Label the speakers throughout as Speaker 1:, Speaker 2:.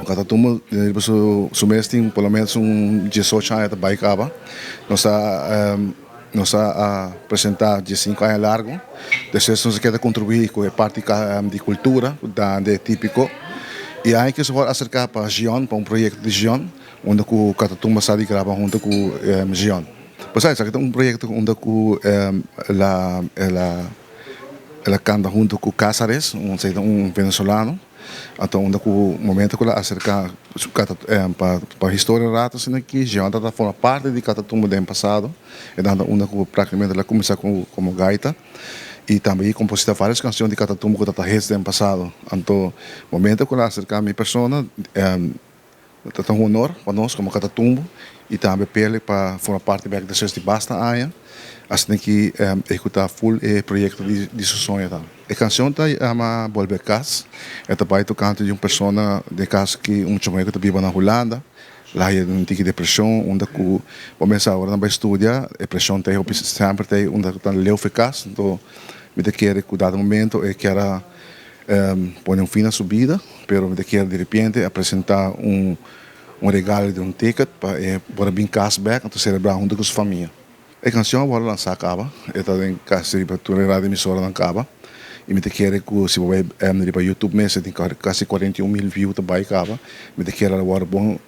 Speaker 1: Catatumbo, sumesting pelo menos 18 anos de Baicaba. Nós a apresentar 15 anos largo. Depois nós queremos contribuir com a parte de cultura, de típico. E aí que se vai acercar para a Gion, para projeto de Gion, onde o Catatumbo está grava junto com a Gion. Pois é, isso é projeto onde ela canta junto com Cáceres, venezuelano. Então, no momento que ela acerca para a história rata, assim que já ela forma parte de Catatumbo do ano passado, e dando praticamente ela começa como gaita e também composição várias canções de Catatumbo que ela fez do ano passado. Então, no momento que ela acerca a minha persona, é um honor para nós como Catatumbo e também pele para formar parte da sexta basta aia. Assim que executar full projeto de sonho. A canção está a Volver Cas. É também o canto de uma pessoa de casa que chamado que vive na Holanda. Lá é uma depressão, onde começa agora a estudar. A depressão tem sempre tem onde está leu eficaz. Então, me quer cuidar do momento e quer pôr fim à subida, pero me quer de repente apresentar regalo de ticket para vir cashback, então celebrar junto com sua família. A canção agora lançar acaba, está em casa de emissora na Caba. E me quer que se vai para YouTube mesmo, tem quase 41 mil views também acaba. Me quer agora bom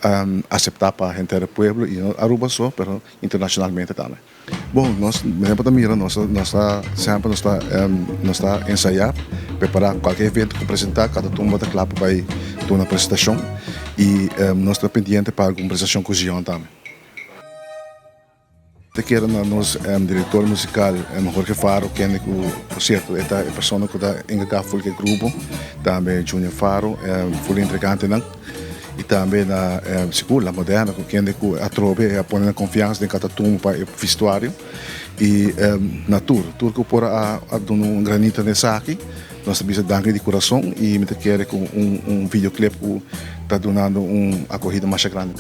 Speaker 1: aceitar para a gente do povo e Aruba só, mas internacionalmente também. Bom, nós mesmo também nós sempre está ensaiar, preparar qualquer evento que apresentar, cada tumba da clave vai ter uma apresentação e nós estamos pendentes para a conversação com o Gion também. Aqui era nosso diretor musical, Jorge Faro, que é por certo, é a pessoa que está engajada com o grupo, também Junior Faro, foi entregante e também na segura moderna, que é a trobe, a pôr confiança em Catatumbo para o vestuário e na tour que por a dar granito nessa aqui, nós estamos dando de coração e me quer com videoclipe que está dando uma acolhida mais grande.